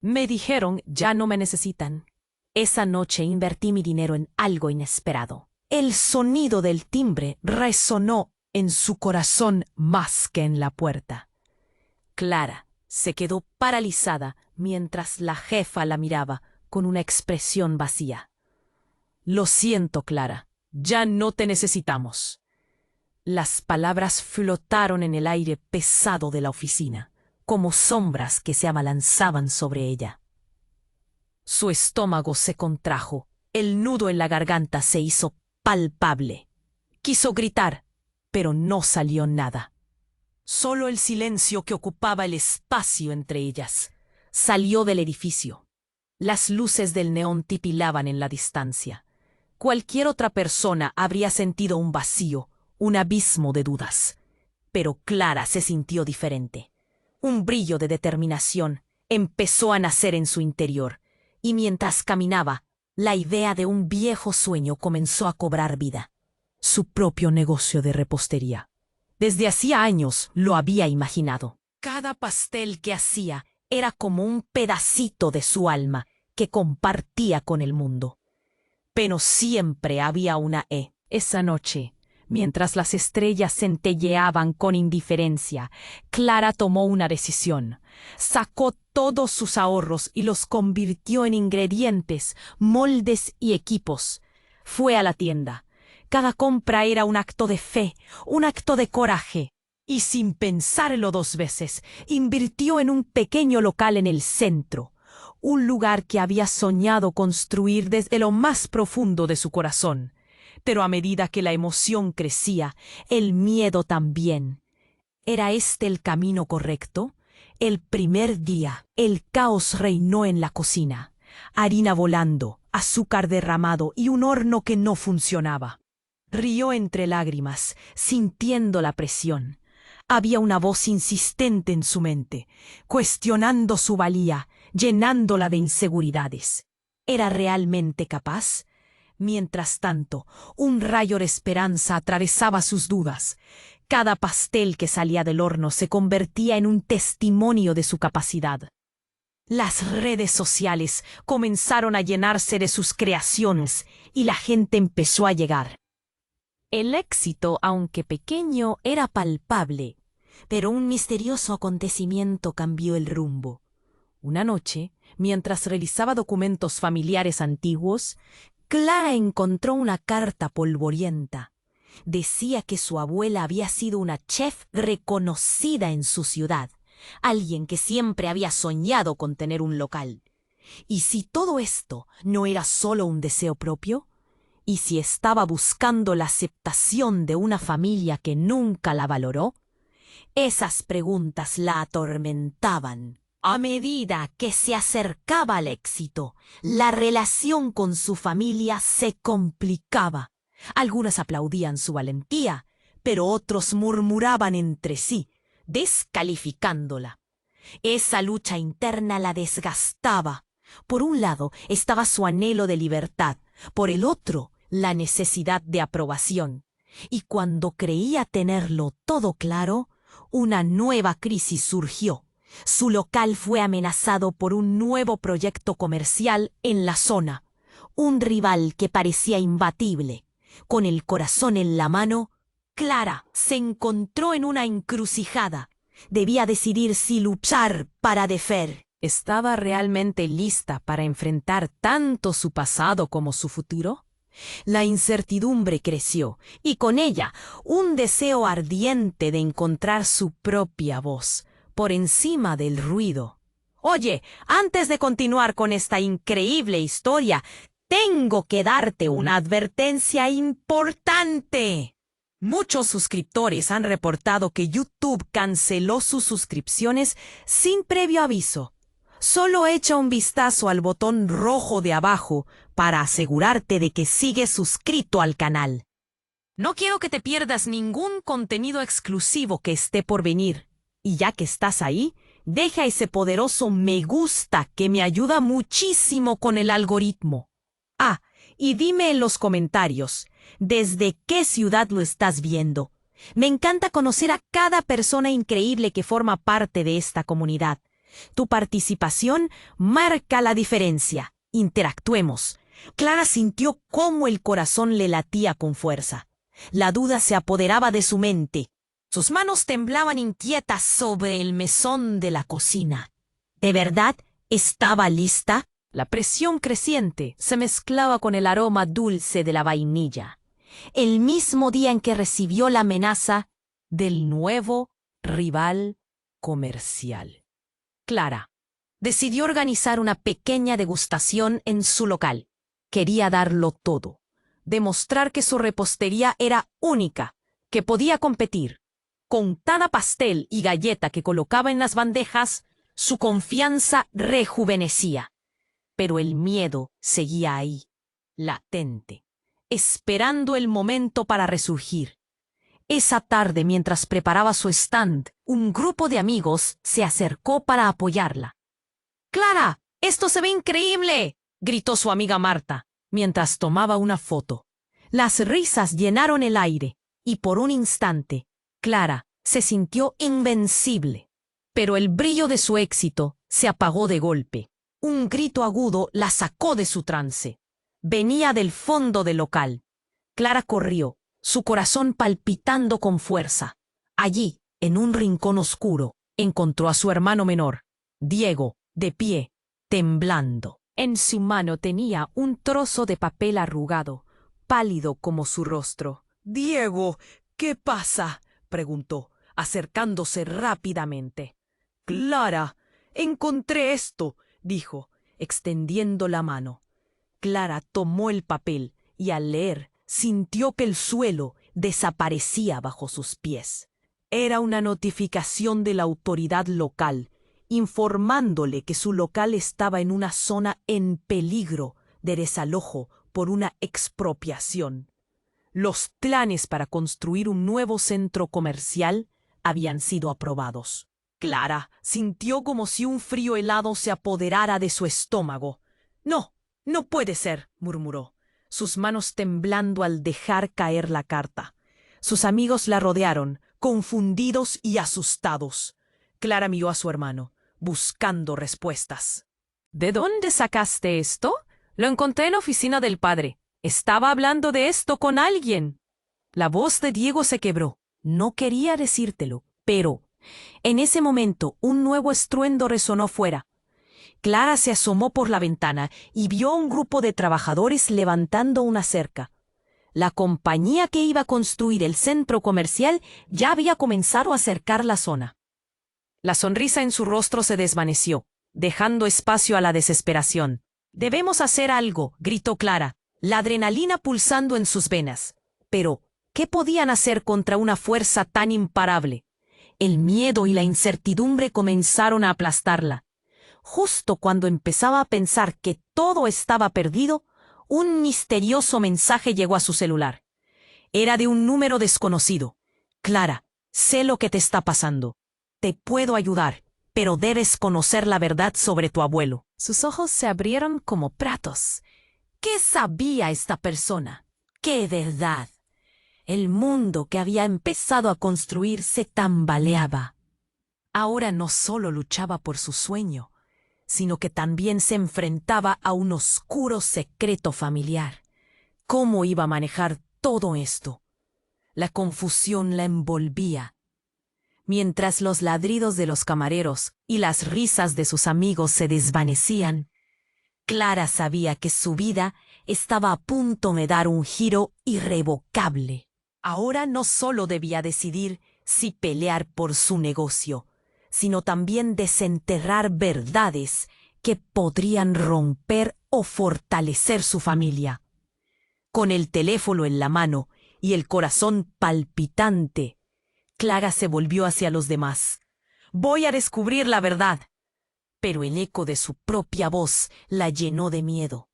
Me dijeron, ya no me necesitan. Esa noche invertí mi dinero en algo inesperado. El sonido del timbre resonó en su corazón más que en la puerta. Clara se quedó paralizada mientras la jefa la miraba con una expresión vacía. Lo siento, Clara, ya no te necesitamos. Las palabras flotaron en el aire pesado de la oficina, como sombras que se abalanzaban sobre ella. Su estómago se contrajo, el nudo en la garganta se hizo palpable. Quiso gritar, pero no salió nada. Solo el silencio que ocupaba el espacio entre ellas. Salió del edificio. Las luces del neón titilaban en la distancia. Cualquier otra persona habría sentido un vacío, un abismo de dudas. Pero Clara se sintió diferente. Un brillo de determinación empezó a nacer en su interior, y mientras caminaba, la idea de un viejo sueño comenzó a cobrar vida. Su propio negocio de repostería. Desde hacía años lo había imaginado. Cada pastel que hacía era como un pedacito de su alma que compartía con el mundo. Pero siempre había una E. Esa noche, mientras las estrellas centelleaban con indiferencia, Clara tomó una decisión. Sacó todos sus ahorros y los convirtió en ingredientes, moldes y equipos. Fue a la tienda. Cada compra era un acto de fe, un acto de coraje. Y sin pensarlo dos veces, invirtió en un pequeño local en el centro. Un lugar que había soñado construir desde lo más profundo de su corazón. Pero a medida que la emoción crecía, el miedo también. ¿Era este el camino correcto? El primer día, el caos reinó en la cocina. Harina volando, azúcar derramado y un horno que no funcionaba. Rió entre lágrimas, sintiendo la presión. Había una voz insistente en su mente, cuestionando su valía, llenándola de inseguridades. ¿Era realmente capaz? Mientras tanto, un rayo de esperanza atravesaba sus dudas. Cada pastel que salía del horno se convertía en un testimonio de su capacidad. Las redes sociales comenzaron a llenarse de sus creaciones y la gente empezó a llegar. El éxito, aunque pequeño, era palpable, pero un misterioso acontecimiento cambió el rumbo. Una noche, mientras revisaba documentos familiares antiguos, Clara encontró una carta polvorienta. Decía que su abuela había sido una chef reconocida en su ciudad, alguien que siempre había soñado con tener un local. ¿Y si todo esto no era solo un deseo propio? ¿Y si estaba buscando la aceptación de una familia que nunca la valoró? Esas preguntas la atormentaban. A medida que se acercaba al éxito, la relación con su familia se complicaba. Algunos aplaudían su valentía, pero otros murmuraban entre sí, descalificándola. Esa lucha interna la desgastaba. Por un lado estaba su anhelo de libertad, por el otro, la necesidad de aprobación. Y cuando creía tenerlo todo claro, una nueva crisis surgió. Su local fue amenazado por un nuevo proyecto comercial en la zona, un rival que parecía imbatible. Con el corazón en la mano, Clara se encontró en una encrucijada. Debía decidir si luchar para defender. ¿Estaba realmente lista para enfrentar tanto su pasado como su futuro? La incertidumbre creció, y con ella un deseo ardiente de encontrar su propia voz, por encima del ruido. Oye, antes de continuar con esta increíble historia, tengo que darte una advertencia importante. Muchos suscriptores han reportado que YouTube canceló sus suscripciones sin previo aviso. Solo echa un vistazo al botón rojo de abajo para asegurarte de que sigues suscrito al canal. No quiero que te pierdas ningún contenido exclusivo que esté por venir. Y ya que estás ahí, deja ese poderoso me gusta que me ayuda muchísimo con el algoritmo. Ah, y dime en los comentarios, ¿desde qué ciudad lo estás viendo? Me encanta conocer a cada persona increíble que forma parte de esta comunidad. Tu participación marca la diferencia. Interactuemos. Clara sintió cómo el corazón le latía con fuerza. La duda se apoderaba de su mente. Sus manos temblaban inquietas sobre el mesón de la cocina. ¿De verdad estaba lista? La presión creciente se mezclaba con el aroma dulce de la vainilla. El mismo día en que recibió la amenaza del nuevo rival comercial. Clara decidió organizar una pequeña degustación en su local. Quería darlo todo, demostrar que su repostería era única, que podía competir. Con cada pastel y galleta que colocaba en las bandejas, su confianza rejuvenecía. Pero el miedo seguía ahí, latente, esperando el momento para resurgir. Esa tarde, mientras preparaba su stand, un grupo de amigos se acercó para apoyarla. «¡Clara, esto se ve increíble!», gritó su amiga Marta, mientras tomaba una foto. Las risas llenaron el aire, y por un instante, Clara se sintió invencible. Pero el brillo de su éxito se apagó de golpe. Un grito agudo la sacó de su trance. Venía del fondo del local. Clara corrió, su corazón palpitando con fuerza. Allí, en un rincón oscuro, encontró a su hermano menor, Diego, de pie, temblando. En su mano tenía un trozo de papel arrugado, pálido como su rostro. «Diego, ¿qué pasa?», preguntó, acercándose rápidamente. «Clara, encontré esto», dijo, extendiendo la mano. Clara tomó el papel y al leer sintió que el suelo desaparecía bajo sus pies. Era una notificación de la autoridad local, informándole que su local estaba en una zona en peligro de desalojo por una expropiación. Los planes para construir un nuevo centro comercial habían sido aprobados. Clara sintió como si un frío helado se apoderara de su estómago. «No, no puede ser», murmuró, sus manos temblando al dejar caer la carta. Sus amigos la rodearon, confundidos y asustados. Clara miró a su hermano, buscando respuestas. «¿De dónde sacaste esto?», «Lo encontré en la oficina del padre. Estaba hablando de esto con alguien». La voz de Diego se quebró. No quería decírtelo, pero en ese momento un nuevo estruendo resonó fuera. Clara se asomó por la ventana y vio a un grupo de trabajadores levantando una cerca. La compañía que iba a construir el centro comercial ya había comenzado a acercar la zona. La sonrisa en su rostro se desvaneció, dejando espacio a la desesperación. «Debemos hacer algo», gritó Clara, la adrenalina pulsando en sus venas. Pero, ¿qué podían hacer contra una fuerza tan imparable? El miedo y la incertidumbre comenzaron a aplastarla. Justo cuando empezaba a pensar que todo estaba perdido, un misterioso mensaje llegó a su celular. Era de un número desconocido. «Clara, sé lo que te está pasando. Te puedo ayudar, pero debes conocer la verdad sobre tu abuelo». Sus ojos se abrieron como platos. ¿Qué sabía esta persona? ¡Qué verdad! El mundo que había empezado a construir se tambaleaba. Ahora no solo luchaba por su sueño, sino que también se enfrentaba a un oscuro secreto familiar. ¿Cómo iba a manejar todo esto? La confusión la envolvía. Mientras los ladridos de los camareros y las risas de sus amigos se desvanecían, Clara sabía que su vida estaba a punto de dar un giro irrevocable. Ahora no solo debía decidir si pelear por su negocio, sino también desenterrar verdades que podrían romper o fortalecer su familia. Con el teléfono en la mano y el corazón palpitante, Clara se volvió hacia los demás. «Voy a descubrir la verdad». Pero el eco de su propia voz la llenó de miedo.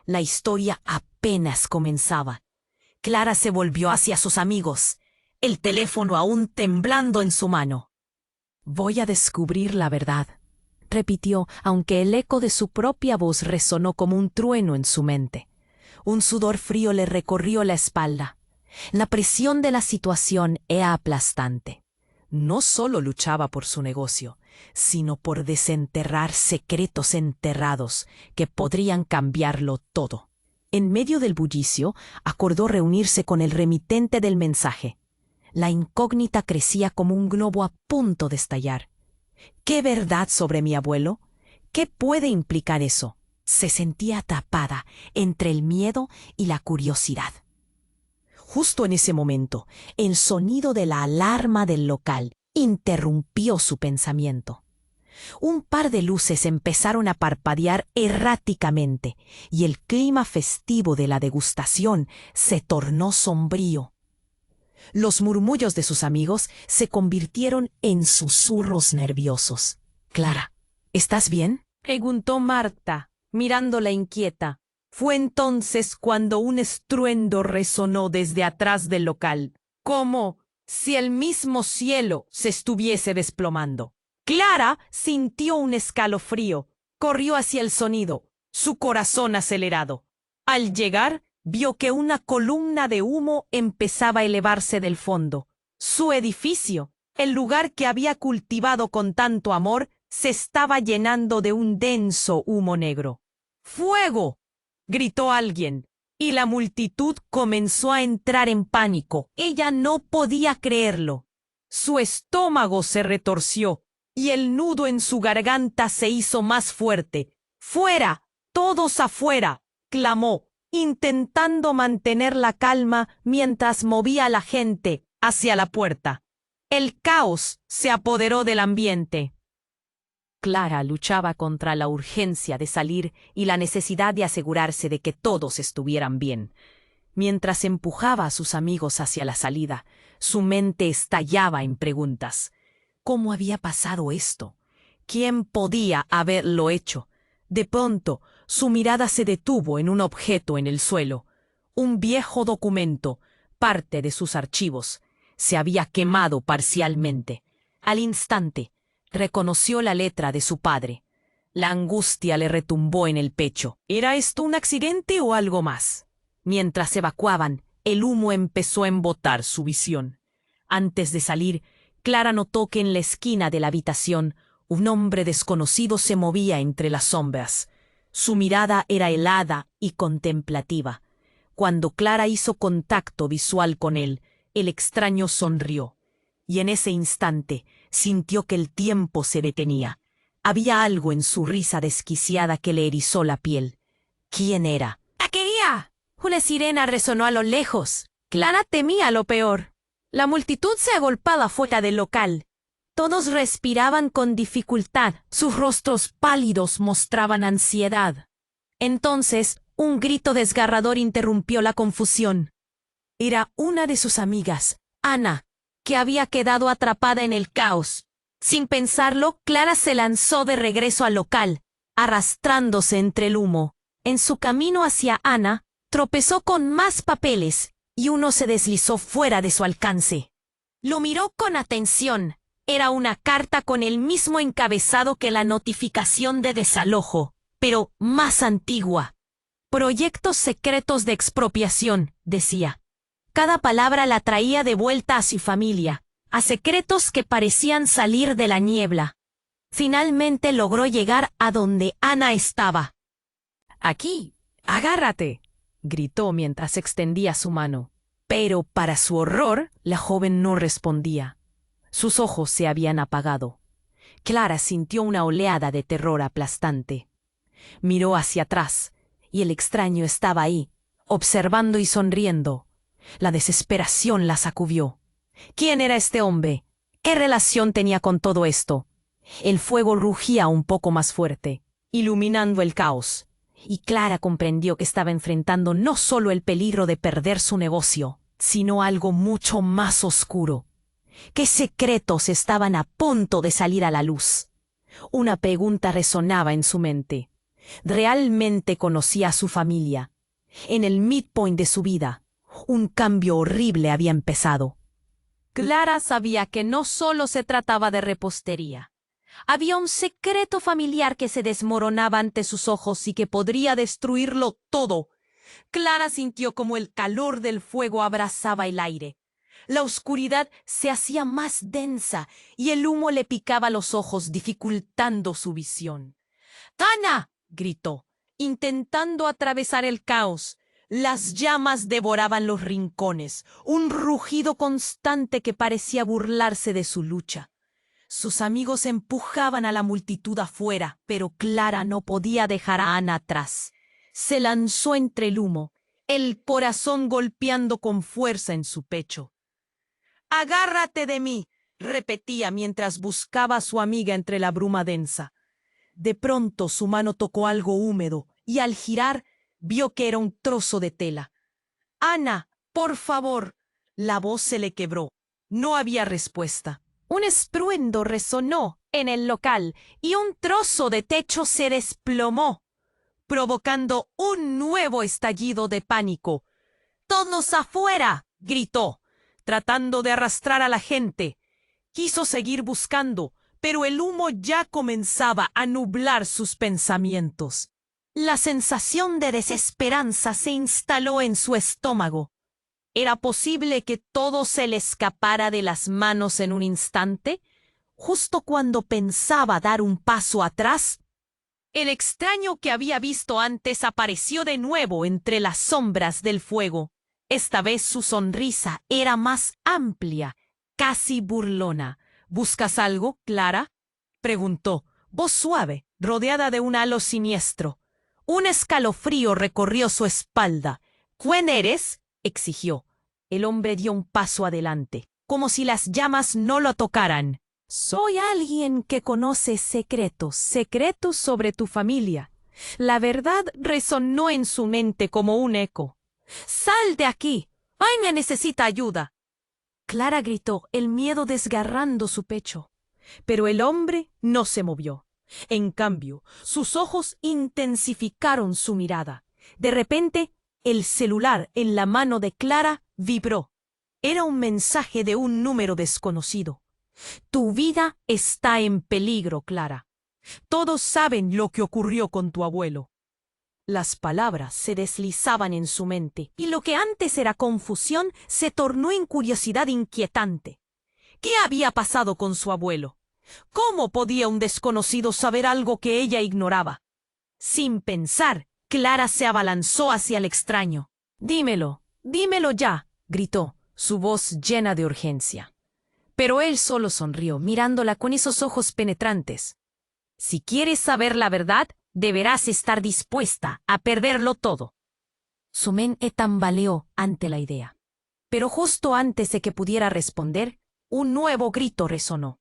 La historia apenas comenzaba. Clara se volvió hacia sus amigos, el teléfono aún temblando en su mano. «Voy a descubrir la verdad», repitió, aunque el eco de su propia voz resonó como un trueno en su mente. Un sudor frío le recorrió la espalda. La presión de la situación era aplastante. No solo luchaba por su negocio, sino por desenterrar secretos enterrados que podrían cambiarlo todo. En medio del bullicio, acordó reunirse con el remitente del mensaje. La incógnita crecía como un globo a punto de estallar. ¿Qué verdad sobre mi abuelo? ¿Qué puede implicar eso? Se sentía atrapada entre el miedo y la curiosidad. Justo en ese momento, el sonido de la alarma del local interrumpió su pensamiento. Un par de luces empezaron a parpadear erráticamente y el clima festivo de la degustación se tornó sombrío. Los murmullos de sus amigos se convirtieron en susurros nerviosos. «Clara, ¿estás bien?», preguntó Marta, mirándola inquieta. Fue entonces cuando un estruendo resonó desde atrás del local, como si el mismo cielo se estuviese desplomando. Clara sintió un escalofrío. Corrió hacia el sonido, su corazón acelerado. Al llegar, vio que una columna de humo empezaba a elevarse del fondo. Su edificio, el lugar que había cultivado con tanto amor, se estaba llenando de un denso humo negro. ¡Fuego!, gritó alguien, y la multitud comenzó a entrar en pánico. Ella no podía creerlo. Su estómago se retorció y el nudo en su garganta se hizo más fuerte. «¡Fuera! ¡Todos afuera!», clamó, intentando mantener la calma mientras movía a la gente hacia la puerta. El caos se apoderó del ambiente. Clara luchaba contra la urgencia de salir y la necesidad de asegurarse de que todos estuvieran bien. Mientras empujaba a sus amigos hacia la salida, su mente estallaba en preguntas. ¿Cómo había pasado esto? ¿Quién podía haberlo hecho? De pronto, su mirada se detuvo en un objeto en el suelo. Un viejo documento, parte de sus archivos, se había quemado parcialmente. Al instante, reconoció la letra de su padre. La angustia le retumbó en el pecho. ¿Era esto un accidente o algo más? Mientras evacuaban, el humo empezó a embotar su visión. Antes de salir, Clara notó que en la esquina de la habitación un hombre desconocido se movía entre las sombras. Su mirada era helada y contemplativa. Cuando Clara hizo contacto visual con él, el extraño sonrió. Y en ese instante sintió que el tiempo se detenía. Había algo en su risa desquiciada que le erizó la piel. ¿Quién era? ¡La quería! Una sirena resonó a lo lejos. Clara temía lo peor. La multitud se agolpaba fuera del local. Todos respiraban con dificultad. Sus rostros pálidos mostraban ansiedad. Entonces, un grito desgarrador interrumpió la confusión. Era una de sus amigas, Ana, que había quedado atrapada en el caos. Sin pensarlo, Clara se lanzó de regreso al local, arrastrándose entre el humo. En su camino hacia Ana, tropezó con más papeles y uno se deslizó fuera de su alcance. Lo miró con atención. Era una carta con el mismo encabezado que la notificación de desalojo, pero más antigua. «Proyectos secretos de expropiación», decía. Cada palabra la traía de vuelta a su familia, a secretos que parecían salir de la niebla. Finalmente logró llegar a donde Ana estaba. «Aquí, agárrate», gritó mientras extendía su mano. Pero, para su horror, la joven no respondía. Sus ojos se habían apagado. Clara sintió una oleada de terror aplastante. Miró hacia atrás, y el extraño estaba ahí, observando y sonriendo. La desesperación la sacudió. ¿Quién era este hombre? ¿Qué relación tenía con todo esto? El fuego rugía un poco más fuerte, iluminando el caos, y Clara comprendió que estaba enfrentando no solo el peligro de perder su negocio, sino algo mucho más oscuro. ¿Qué secretos estaban a punto de salir a la luz? Una pregunta resonaba en su mente. ¿Realmente conocía a su familia? En el midpoint de su vida, un cambio horrible había empezado. Clara sabía que no solo se trataba de repostería. Había un secreto familiar que se desmoronaba ante sus ojos y que podría destruirlo todo. Clara sintió como el calor del fuego abrazaba el aire. La oscuridad se hacía más densa y el humo le picaba los ojos, dificultando su visión. ¡Ana! Gritó, intentando atravesar el caos. Las llamas devoraban los rincones, un rugido constante que parecía burlarse de su lucha. Sus amigos empujaban a la multitud afuera, pero Clara no podía dejar a Ana atrás. Se lanzó entre el humo, el corazón golpeando con fuerza en su pecho. «¡Agárrate de mí!», repetía mientras buscaba a su amiga entre la bruma densa. De pronto su mano tocó algo húmedo y al girar vio que era un trozo de tela. «Ana, por favor». La voz se le quebró. No había respuesta. Un estruendo resonó en el local y un trozo de techo se desplomó, provocando un nuevo estallido de pánico. «¡Todos afuera!», gritó, tratando de arrastrar a la gente. Quiso seguir buscando, pero el humo ya comenzaba a nublar sus pensamientos. La sensación de desesperanza se instaló en su estómago. ¿Era posible que todo se le escapara de las manos en un instante? Justo cuando pensaba dar un paso atrás, el extraño que había visto antes apareció de nuevo entre las sombras del fuego. Esta vez su sonrisa era más amplia, casi burlona. «¿Buscas algo, Clara?», preguntó, voz suave, rodeada de un halo siniestro. Un escalofrío recorrió su espalda. «¿Quién eres?», exigió. El hombre dio un paso adelante, como si las llamas no lo tocaran. «Soy alguien que conoce secretos sobre tu familia». La verdad resonó en su mente como un eco. «¡Sal de aquí! ¡Ana necesita ayuda!». Clara gritó, el miedo desgarrando su pecho. Pero el hombre no se movió. En cambio, sus ojos intensificaron su mirada. De repente, el celular en la mano de Clara vibró. Era un mensaje de un número desconocido. «Tu vida está en peligro, Clara. Todos saben lo que ocurrió con tu abuelo». Las palabras se deslizaban en su mente, y lo que antes era confusión se tornó en curiosidad inquietante. ¿Qué había pasado con su abuelo? ¿Cómo podía un desconocido saber algo que ella ignoraba? Sin pensar, Clara se abalanzó hacia el extraño. «Dímelo, dímelo ya», gritó, su voz llena de urgencia. Pero él solo sonrió, mirándola con esos ojos penetrantes. «Si quieres saber la verdad, deberás estar dispuesta a perderlo todo». Su mente tambaleó ante la idea. Pero justo antes de que pudiera responder, un nuevo grito resonó,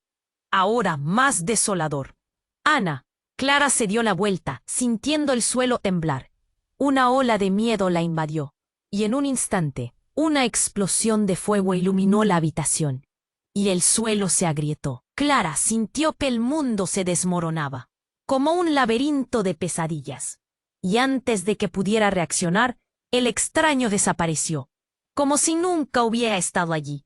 ahora más desolador. «Ana». Clara se dio la vuelta, sintiendo el suelo temblar. Una ola de miedo la invadió, y en un instante, una explosión de fuego iluminó la habitación, y el suelo se agrietó. Clara sintió que el mundo se desmoronaba, como un laberinto de pesadillas. Y antes de que pudiera reaccionar, el extraño desapareció, como si nunca hubiera estado allí.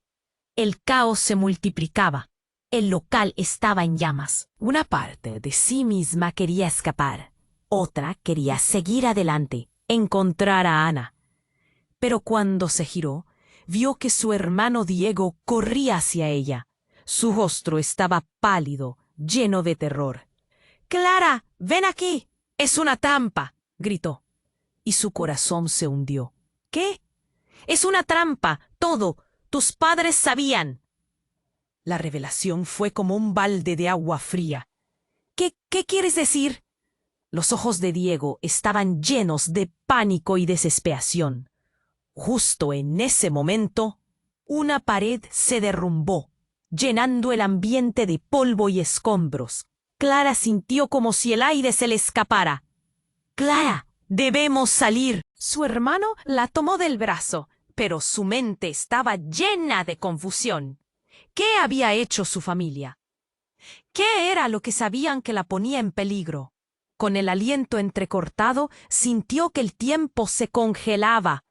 El caos se multiplicaba. El local estaba en llamas. Una parte de sí misma quería escapar. Otra quería seguir adelante, encontrar a Ana. Pero cuando se giró, vio que su hermano Diego corría hacia ella. Su rostro estaba pálido, lleno de terror. «Clara, ven aquí. Es una trampa», gritó. Y su corazón se hundió. «¿Qué? Es una trampa, todo. Tus padres sabían». La revelación fue como un balde de agua fría. ¿Qué quieres decir? Los ojos de Diego estaban llenos de pánico y desesperación. Justo en ese momento, una pared se derrumbó, llenando el ambiente de polvo y escombros. Clara sintió como si el aire se le escapara. «Clara, debemos salir». Su hermano la tomó del brazo, pero su mente estaba llena de confusión. ¿Qué había hecho su familia? ¿Qué era lo que sabían que la ponía en peligro? Con el aliento entrecortado, sintió que el tiempo se congelaba.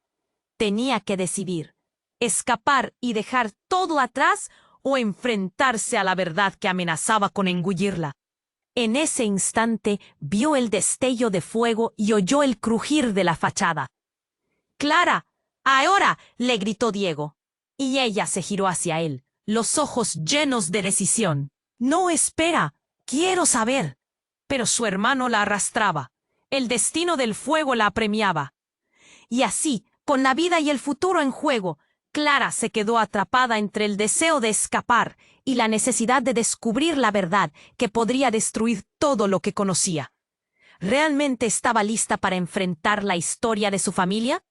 Tenía que decidir, escapar y dejar todo atrás o enfrentarse a la verdad que amenazaba con engullirla. En ese instante vio el destello de fuego y oyó el crujir de la fachada. «¡Clara! ¡Ahora!», le gritó Diego. y ella se giró hacia él, los ojos llenos de decisión. No, espera, quiero saber. Pero su hermano la arrastraba. El destino del fuego la apremiaba. Y así, con la vida y el futuro en juego, Clara se quedó atrapada entre el deseo de escapar y la necesidad de descubrir la verdad que podría destruir todo lo que conocía. ¿Realmente estaba lista para enfrentar la historia de su familia?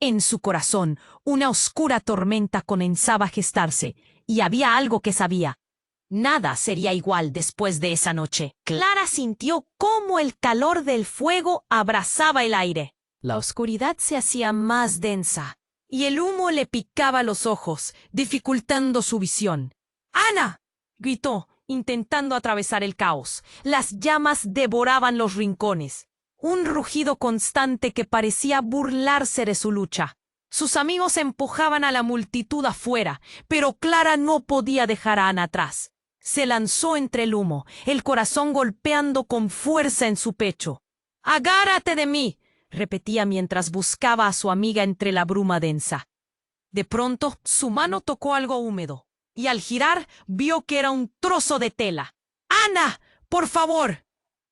En su corazón, una oscura tormenta comenzaba a gestarse, y había algo que sabía. Nada sería igual después de esa noche. Clara sintió cómo el calor del fuego abrazaba el aire. La oscuridad se hacía más densa, y el humo le picaba los ojos, dificultando su visión. ¡Ana! Gritó, intentando atravesar el caos. Las llamas devoraban los rincones. Un rugido constante que parecía burlarse de su lucha. Sus amigos empujaban a la multitud afuera, pero Clara no podía dejar a Ana atrás. Se lanzó entre el humo, el corazón golpeando con fuerza en su pecho. «¡Agárrate de mí!», repetía mientras buscaba a su amiga entre la bruma densa. De pronto, su mano tocó algo húmedo, y al girar vio que era un trozo de tela. «¡Ana! ¡Por favor!».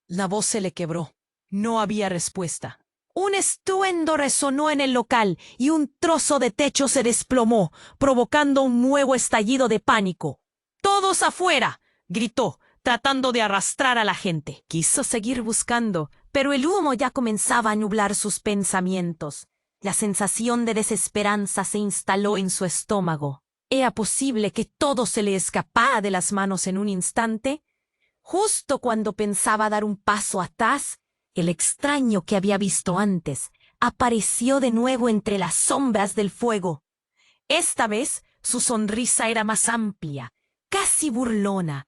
La voz se le quebró. No había respuesta. Un estruendo resonó en el local y un trozo de techo se desplomó, provocando un nuevo estallido de pánico. «¡Todos afuera!», gritó, tratando de arrastrar a la gente. Quiso seguir buscando, pero el humo ya comenzaba a nublar sus pensamientos. La sensación de desesperanza se instaló en su estómago. ¿Era posible que todo se le escapara de las manos en un instante? Justo cuando pensaba dar un paso atrás, el extraño que había visto antes apareció de nuevo entre las sombras del fuego. Esta vez su sonrisa era más amplia, casi burlona.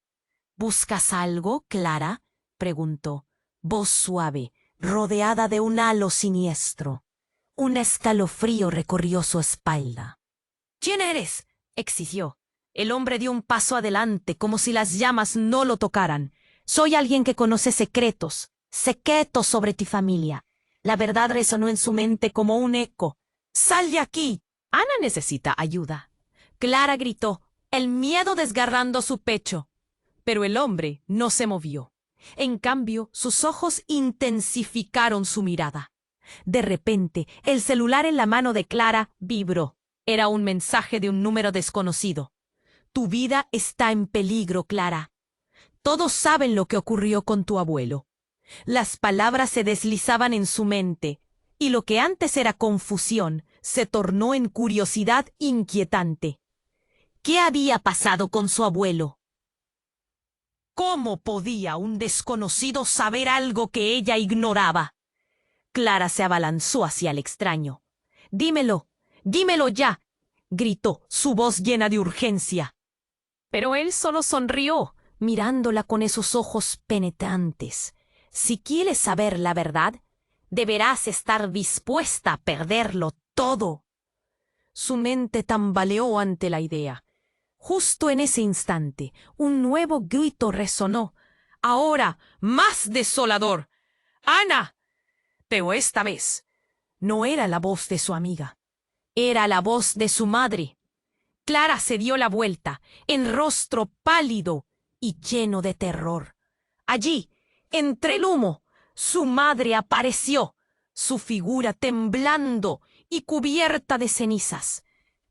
«¿Buscas algo, Clara?», preguntó, voz suave, rodeada de un halo siniestro. Un escalofrío recorrió su espalda. «¿Quién eres?», exigió. El hombre dio un paso adelante, como si las llamas no lo tocaran. «Soy alguien que conoce secretos sobre tu familia». La verdad resonó en su mente como un eco. «¡Sal de aquí! Ana necesita ayuda». Clara gritó, el miedo desgarrando su pecho. Pero el hombre no se movió. En cambio, sus ojos intensificaron su mirada. De repente, el celular en la mano de Clara vibró. Era un mensaje de un número desconocido. «Tu vida está en peligro, Clara. Todos saben lo que ocurrió con tu abuelo». Las palabras se deslizaban en su mente, y lo que antes era confusión se tornó en curiosidad inquietante. ¿Qué había pasado con su abuelo? ¿Cómo podía un desconocido saber algo que ella ignoraba? Clara se abalanzó hacia el extraño. «Dímelo, dímelo ya», gritó, su voz llena de urgencia. Pero él solo sonrió, mirándola con esos ojos penetrantes. «Si quieres saber la verdad, deberás estar dispuesta a perderlo todo». Su mente tambaleó ante la idea. Justo en ese instante, un nuevo grito resonó, ahora más desolador. «¡Ana!». Pero esta vez no era la voz de su amiga. Era la voz de su madre. Clara se dio la vuelta, el rostro pálido y lleno de terror. Allí, entre el humo, su madre apareció, su figura temblando y cubierta de cenizas.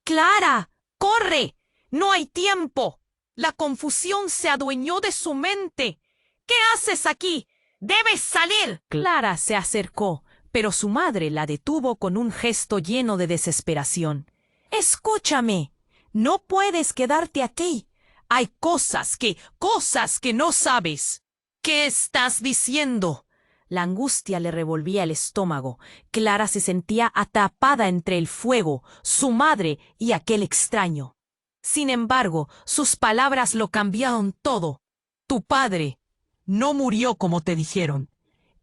«¡Clara! ¡Corre! ¡No hay tiempo!». La confusión se adueñó de su mente. «¿Qué haces aquí? ¡Debes salir!». Clara se acercó, pero su madre la detuvo con un gesto lleno de desesperación. «Escúchame, no puedes quedarte aquí. Hay cosas que no sabes». «¿Qué estás diciendo?». La angustia le revolvía el estómago. Clara se sentía atrapada entre el fuego, su madre y aquel extraño. Sin embargo, sus palabras lo cambiaron todo. «Tu padre no murió como te dijeron.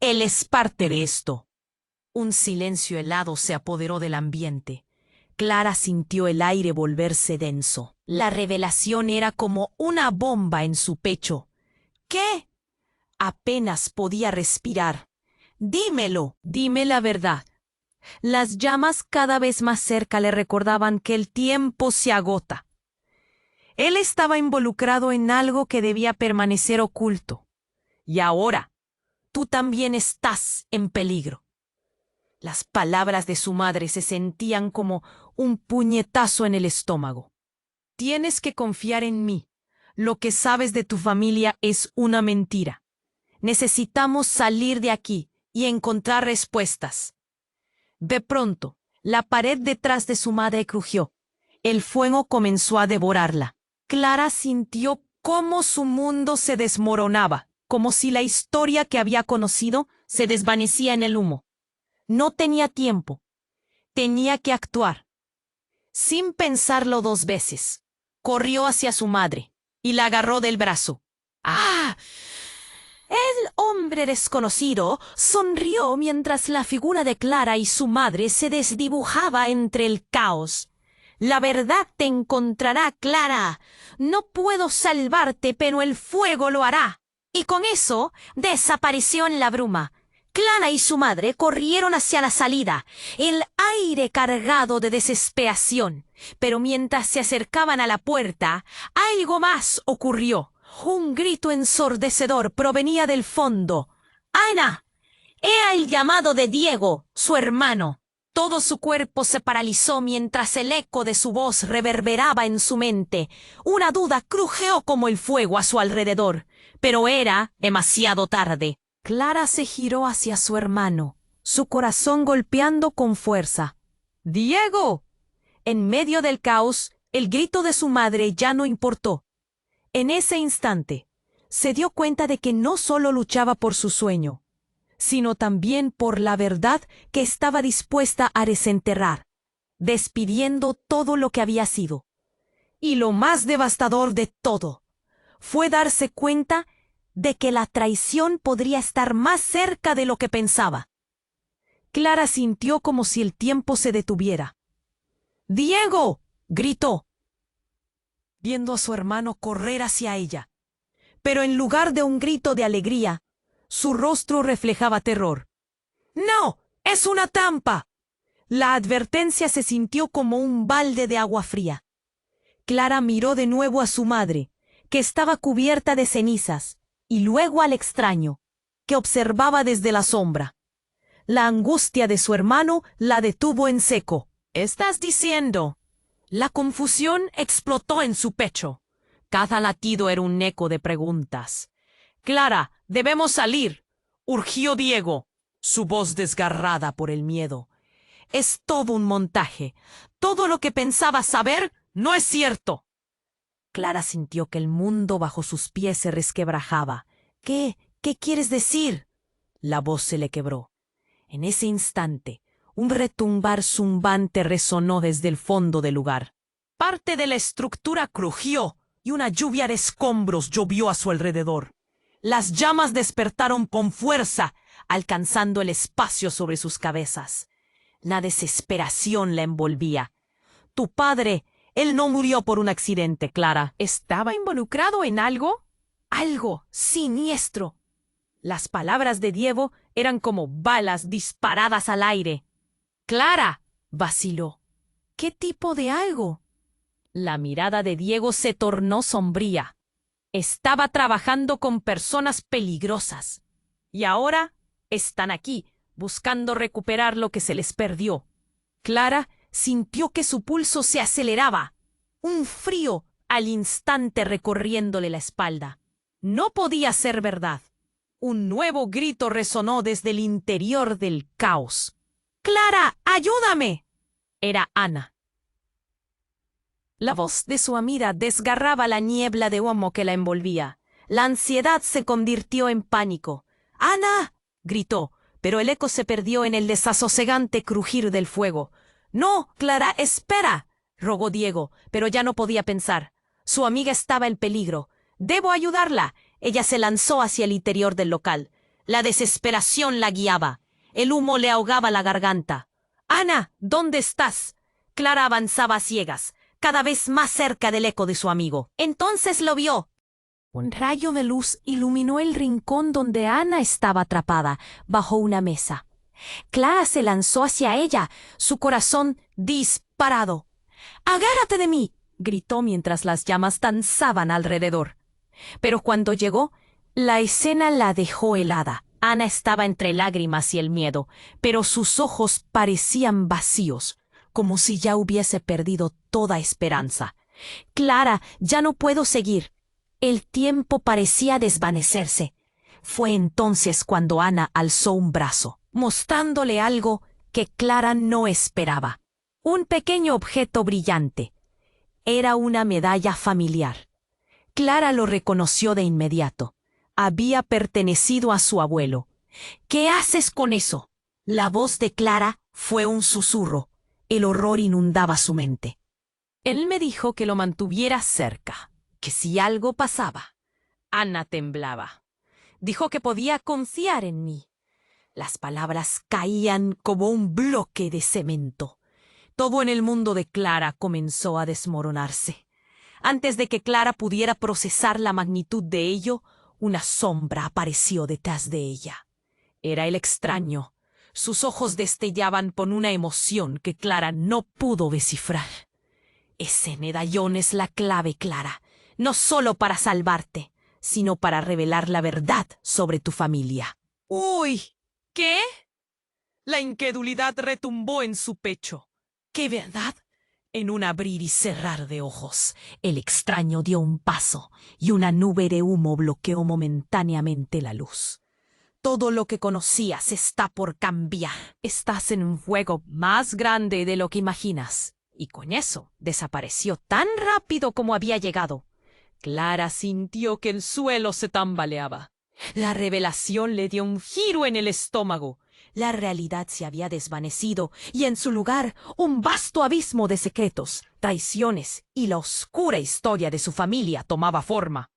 Él es parte de esto». Un silencio helado se apoderó del ambiente. Clara sintió el aire volverse denso. La revelación era como una bomba en su pecho. «¿Qué?». Apenas podía respirar. «Dímelo, dime la verdad». Las llamas cada vez más cerca le recordaban que el tiempo se agota. Él estaba involucrado en algo que debía permanecer oculto. Y ahora, tú también estás en peligro. Las palabras de su madre se sentían como un puñetazo en el estómago. Tienes que confiar en mí. Lo que sabes de tu familia es una mentira. Necesitamos salir de aquí y encontrar respuestas. De pronto, la pared detrás de su madre crujió. El fuego comenzó a devorarla. Clara sintió cómo su mundo se desmoronaba, como si la historia que había conocido se desvanecía en el humo. No tenía tiempo. Tenía que actuar. Sin pensarlo 2 veces, corrió hacia su madre y la agarró del brazo. ¡Ah! El hombre desconocido sonrió mientras la figura de Clara y su madre se desdibujaba entre el caos. La verdad te encontrará, Clara. No puedo salvarte, pero el fuego lo hará. Y con eso desapareció en la bruma. Clara y su madre corrieron hacia la salida, el aire cargado de desesperación. Pero mientras se acercaban a la puerta, algo más ocurrió. Un grito ensordecedor provenía del fondo. ¡Ana! Era el llamado de Diego, su hermano. Todo su cuerpo se paralizó mientras el eco de su voz reverberaba en su mente. Una duda crujeó como el fuego a su alrededor, pero era demasiado tarde. Clara se giró hacia su hermano, su corazón golpeando con fuerza. ¡Diego! En medio del caos, el grito de su madre ya no importó. En ese instante, se dio cuenta de que no solo luchaba por su sueño, sino también por la verdad que estaba dispuesta a desenterrar, despidiendo todo lo que había sido. Y lo más devastador de todo fue darse cuenta de que la traición podría estar más cerca de lo que pensaba. Clara sintió como si el tiempo se detuviera. ¡Diego! Gritó, viendo a su hermano correr hacia ella. Pero en lugar de un grito de alegría, su rostro reflejaba terror. ¡No! ¡Es una trampa! La advertencia se sintió como un balde de agua fría. Clara miró de nuevo a su madre, que estaba cubierta de cenizas, y luego al extraño, que observaba desde la sombra. La angustia de su hermano la detuvo en seco. ¿Estás diciendo? La confusión explotó en su pecho. Cada latido era un eco de preguntas. «Clara, debemos salir», urgió Diego, su voz desgarrada por el miedo. «Es todo un montaje. Todo lo que pensaba saber no es cierto». Clara sintió que el mundo bajo sus pies se resquebrajaba. ¿Qué quieres decir? La voz se le quebró. En ese instante, un retumbar zumbante resonó desde el fondo del lugar. Parte de la estructura crujió y una lluvia de escombros llovió a su alrededor. Las llamas despertaron con fuerza, alcanzando el espacio sobre sus cabezas. La desesperación la envolvía. Tu padre, él no murió por un accidente, Clara. ¿Estaba involucrado en algo? Algo siniestro. Las palabras de Diego eran como balas disparadas al aire. «Clara», vaciló. «¿Qué tipo de algo?» La mirada de Diego se tornó sombría. Estaba trabajando con personas peligrosas. Y ahora están aquí, buscando recuperar lo que se les perdió. Clara sintió que su pulso se aceleraba. Un frío al instante recorriéndole la espalda. No podía ser verdad. Un nuevo grito resonó desde el interior del caos. «¡Clara, ayúdame!» Era Ana. La voz de su amiga desgarraba la niebla de humo que la envolvía. La ansiedad se convirtió en pánico. «¡Ana!» gritó, pero el eco se perdió en el desasosegante crujir del fuego. «No, Clara, espera», rogó Diego, pero ya no podía pensar. Su amiga estaba en peligro. «Debo ayudarla». Ella se lanzó hacia el interior del local. La desesperación la guiaba. El humo le ahogaba la garganta. «Ana, ¿dónde estás?» Clara avanzaba a ciegas, cada vez más cerca del eco de su amigo. Entonces lo vio. Un rayo de luz iluminó el rincón donde Ana estaba atrapada, bajo una mesa. Clara se lanzó hacia ella, su corazón disparado. «¡Agárrate de mí!», gritó mientras las llamas danzaban alrededor. Pero cuando llegó, la escena la dejó helada. Ana estaba entre lágrimas y el miedo, pero sus ojos parecían vacíos, como si ya hubiese perdido toda esperanza. «Clara, ya no puedo seguir». El tiempo parecía desvanecerse. Fue entonces cuando Ana alzó un brazo, mostrándole algo que Clara no esperaba. Un pequeño objeto brillante. Era una medalla familiar. Clara lo reconoció de inmediato. Había pertenecido a su abuelo. «¿Qué haces con eso?». La voz de Clara fue un susurro. El horror inundaba su mente. «Él me dijo que lo mantuviera cerca, que si algo pasaba». Ana temblaba. «Dijo que podía confiar en mí». Las palabras caían como un bloque de cemento. Todo en el mundo de Clara comenzó a desmoronarse. Antes de que Clara pudiera procesar la magnitud de ello, una sombra apareció detrás de ella. Era el extraño. Sus ojos destellaban con una emoción que Clara no pudo descifrar. «Ese medallón es la clave, Clara, no solo para salvarte, sino para revelar la verdad sobre tu familia». «¡Uy! ¿Qué?». La incredulidad retumbó en su pecho. «¿Qué verdad?». En un abrir y cerrar de ojos, el extraño dio un paso y una nube de humo bloqueó momentáneamente la luz. «Todo lo que conocías está por cambiar. Estás en un fuego más grande de lo que imaginas». Y con eso desapareció tan rápido como había llegado. Clara sintió que el suelo se tambaleaba. La revelación le dio un giro en el estómago. La realidad se había desvanecido y en su lugar un vasto abismo de secretos, traiciones y la oscura historia de su familia tomaba forma.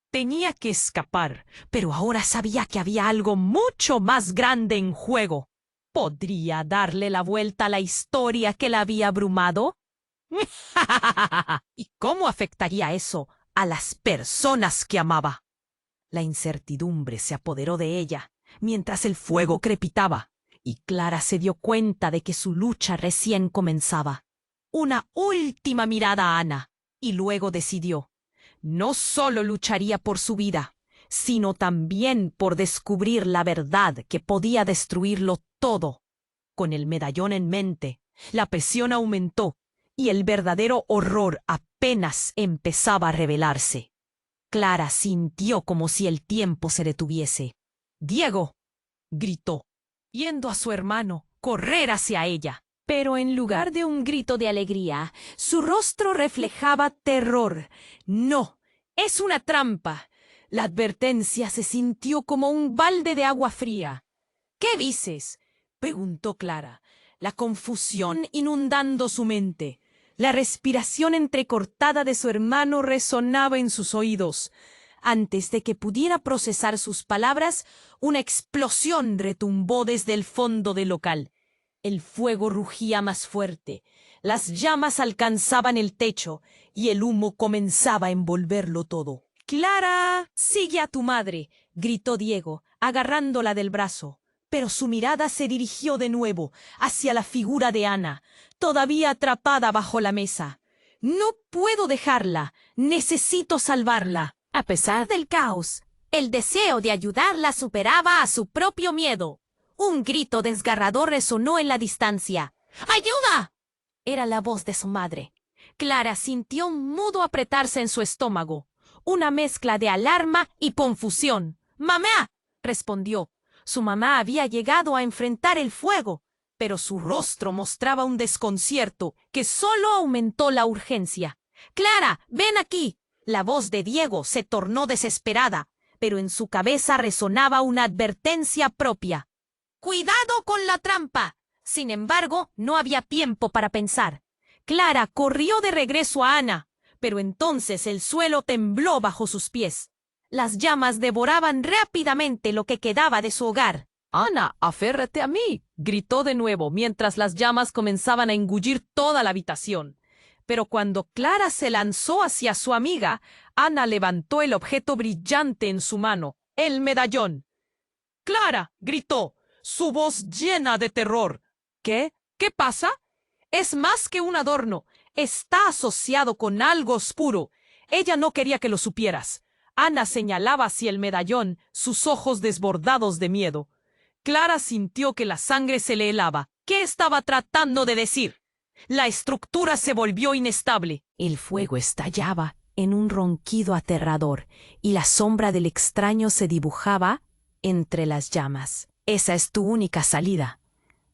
Tenía que escapar, pero ahora sabía que había algo mucho más grande en juego. ¿Podría darle la vuelta a la historia que la había abrumado? ¿Y cómo afectaría eso a las personas que amaba? La incertidumbre se apoderó de ella mientras el fuego crepitaba, y Clara se dio cuenta de que su lucha recién comenzaba. Una última mirada a Ana, y luego decidió. No solo lucharía por su vida, sino también por descubrir la verdad que podía destruirlo todo. Con el medallón en mente, la presión aumentó y el verdadero horror apenas empezaba a revelarse. Clara sintió como si el tiempo se detuviese. «¡Diego!», gritó, yendo a su hermano, correr hacia ella. Pero en lugar de un grito de alegría, su rostro reflejaba terror. «¡No! ¡Es una trampa!». La advertencia se sintió como un balde de agua fría. «¿Qué dices?», preguntó Clara, la confusión inundando su mente. La respiración entrecortada de su hermano resonaba en sus oídos. Antes de que pudiera procesar sus palabras, una explosión retumbó desde el fondo del local. El fuego rugía más fuerte, las llamas alcanzaban el techo y el humo comenzaba a envolverlo todo. «¡Clara! ¡Sigue a tu madre!», gritó Diego, agarrándola del brazo. Pero su mirada se dirigió de nuevo hacia la figura de Ana, todavía atrapada bajo la mesa. «No puedo dejarla. Necesito salvarla». A pesar del caos, el deseo de ayudarla superaba a su propio miedo. Un grito desgarrador resonó en la distancia. «¡Ayuda!». Era la voz de su madre. Clara sintió un nudo apretarse en su estómago, una mezcla de alarma y confusión. «¡Mamá!», respondió. Su mamá había llegado a enfrentar el fuego, pero su rostro mostraba un desconcierto que solo aumentó la urgencia. «¡Clara, ven aquí!». La voz de Diego se tornó desesperada, pero en su cabeza resonaba una advertencia propia. «¡Cuidado con la trampa!». Sin embargo, no había tiempo para pensar. Clara corrió de regreso a Ana, pero entonces el suelo tembló bajo sus pies. Las llamas devoraban rápidamente lo que quedaba de su hogar. «Ana, aférrate a mí», gritó de nuevo mientras las llamas comenzaban a engullir toda la habitación. Pero cuando Clara se lanzó hacia su amiga, Ana levantó el objeto brillante en su mano, el medallón. «¡Clara!», gritó. su voz llena de terror. ¿Qué? ¿Qué pasa? Es más que un adorno. Está asociado con algo oscuro. Ella no quería que lo supieras. Ana señalaba hacia el medallón, sus ojos desbordados de miedo. Clara sintió que la sangre se le helaba. ¿Qué estaba tratando de decir? La estructura se volvió inestable. El fuego estallaba en un ronquido aterrador y la sombra del extraño se dibujaba entre las llamas. Esa es tu única salida.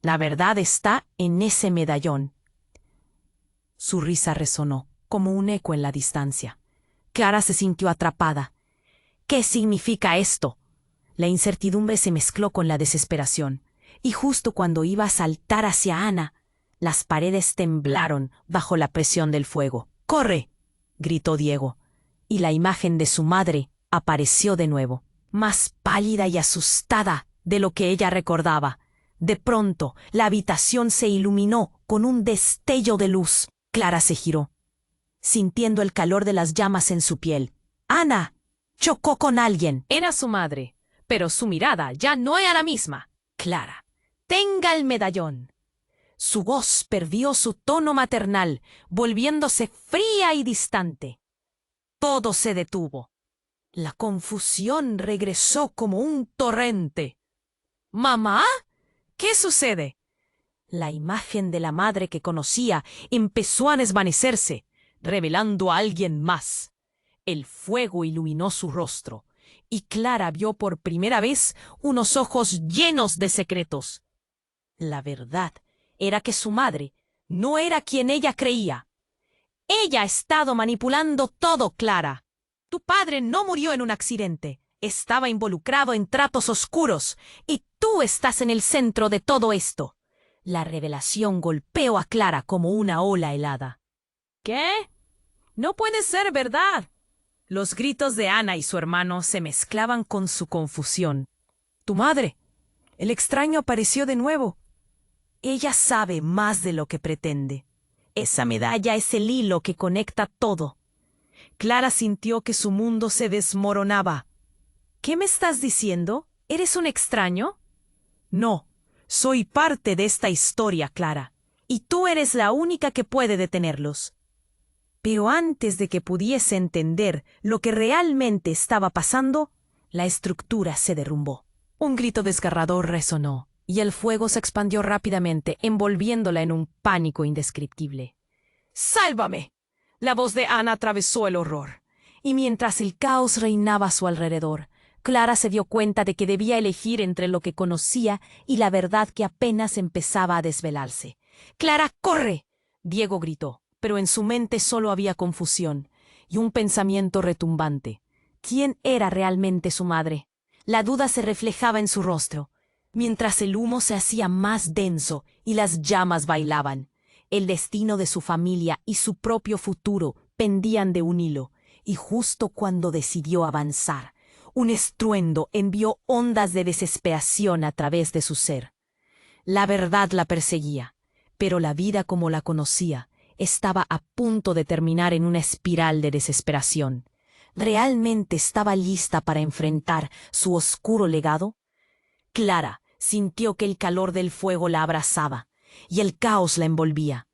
La verdad está en ese medallón. Su risa resonó como un eco en la distancia. Clara se sintió atrapada. ¿Qué significa esto? La incertidumbre se mezcló con la desesperación, y justo cuando iba a saltar hacia Ana, las paredes temblaron bajo la presión del fuego. ¡Corre!, gritó Diego, y la imagen de su madre apareció de nuevo, más pálida y asustada de lo que ella recordaba. De pronto, la habitación se iluminó con un destello de luz. Clara se giró, sintiendo el calor de las llamas en su piel. ¡Ana! Chocó con alguien. Era su madre, pero su mirada ya no era la misma. Clara, tenga el medallón. Su voz perdió su tono maternal, volviéndose fría y distante. Todo se detuvo. La confusión regresó como un torrente. ¿Mamá? ¿Qué sucede? La imagen de la madre que conocía empezó a desvanecerse, revelando a alguien más. El fuego iluminó su rostro, y Clara vio por primera vez unos ojos llenos de secretos. La verdad era que su madre no era quien ella creía. Ella ha estado manipulando todo, Clara. Tu padre no murió en un accidente. Estaba involucrado en tratos oscuros, y tú estás en el centro de todo esto. La revelación golpeó a Clara como una ola helada. ¿Qué? No puede ser verdad. Los gritos de Ana y su hermano se mezclaban con su confusión. Tu madre. El extraño apareció de nuevo. Ella sabe más de lo que pretende. Esa medalla es el hilo que conecta todo. Clara sintió que su mundo se desmoronaba. ¿Qué me estás diciendo? ¿Eres un extraño? No, soy parte de esta historia, Clara, y tú eres la única que puede detenerlos. Pero antes de que pudiese entender lo que realmente estaba pasando, la estructura se derrumbó. Un grito desgarrador resonó, y el fuego se expandió rápidamente, envolviéndola en un pánico indescriptible. ¡Sálvame! La voz de Ana atravesó el horror, y mientras el caos reinaba a su alrededor, Clara se dio cuenta de que debía elegir entre lo que conocía y la verdad que apenas empezaba a desvelarse. ¡Clara, corre!, Diego gritó, pero en su mente solo había confusión y un pensamiento retumbante. ¿Quién era realmente su madre? La duda se reflejaba en su rostro, mientras el humo se hacía más denso y las llamas bailaban. El destino de su familia y su propio futuro pendían de un hilo, y justo cuando decidió avanzar, un estruendo envió ondas de desesperación a través de su ser. La verdad la perseguía, pero la vida como la conocía estaba a punto de terminar en una espiral de desesperación. ¿Realmente estaba lista para enfrentar su oscuro legado? Clara sintió que el calor del fuego la abrazaba y el caos la envolvía.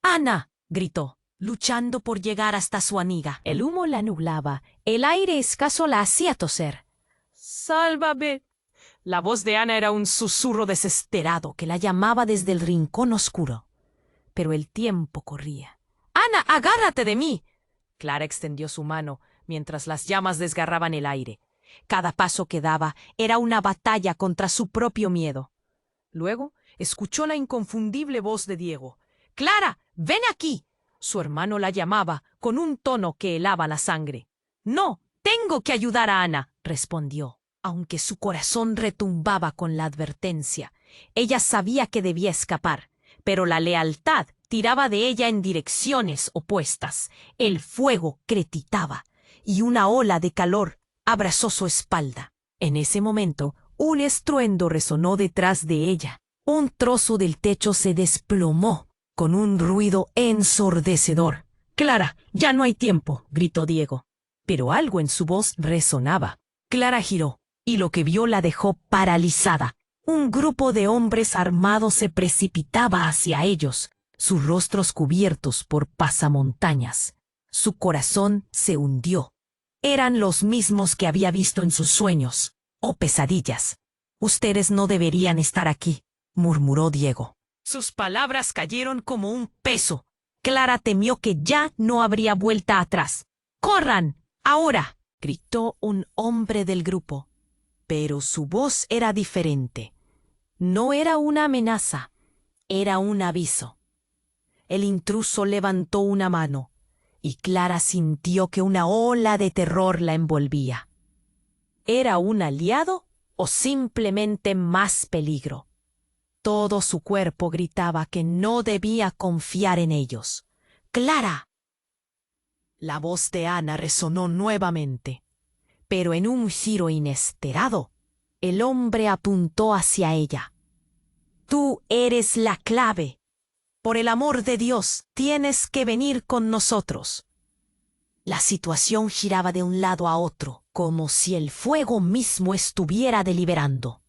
¡Ana!, gritó, luchando por llegar hasta su amiga. El humo la nublaba, el aire escaso la hacía toser. ¡Sálvame! La voz de Ana era un susurro desesperado que la llamaba desde el rincón oscuro. Pero el tiempo corría. ¡Ana, agárrate de mí! Clara extendió su mano mientras las llamas desgarraban el aire. Cada paso que daba era una batalla contra su propio miedo. Luego escuchó la inconfundible voz de Diego. ¡Clara, ven aquí! Su hermano la llamaba con un tono que helaba la sangre. «No, tengo que ayudar a Ana», respondió, aunque su corazón retumbaba con la advertencia. Ella sabía que debía escapar, pero la lealtad tiraba de ella en direcciones opuestas. El fuego crepitaba, y una ola de calor abrazó su espalda. En ese momento, un estruendo resonó detrás de ella. Un trozo del techo se desplomó con un ruido ensordecedor. «Clara, ya no hay tiempo», gritó Diego. Pero algo en su voz resonaba. Clara giró, y lo que vio la dejó paralizada. Un grupo de hombres armados se precipitaba hacia ellos, sus rostros cubiertos por pasamontañas. Su corazón se hundió. Eran los mismos que había visto en sus sueños o pesadillas. «Ustedes no deberían estar aquí», murmuró Diego. Sus palabras cayeron como un peso. Clara temió que ya no habría vuelta atrás. «¡Corran! ¡Ahora!», gritó un hombre del grupo. Pero su voz era diferente. No era una amenaza, era un aviso. El intruso levantó una mano, y Clara sintió que una ola de terror la envolvía. ¿Era un aliado o simplemente más peligro? Todo su cuerpo gritaba que no debía confiar en ellos. ¡Clara! La voz de Ana resonó nuevamente, pero en un giro inesperado, el hombre apuntó hacia ella. «Tú eres la clave. Por el amor de Dios, tienes que venir con nosotros». La situación giraba de un lado a otro, como si el fuego mismo estuviera deliberando.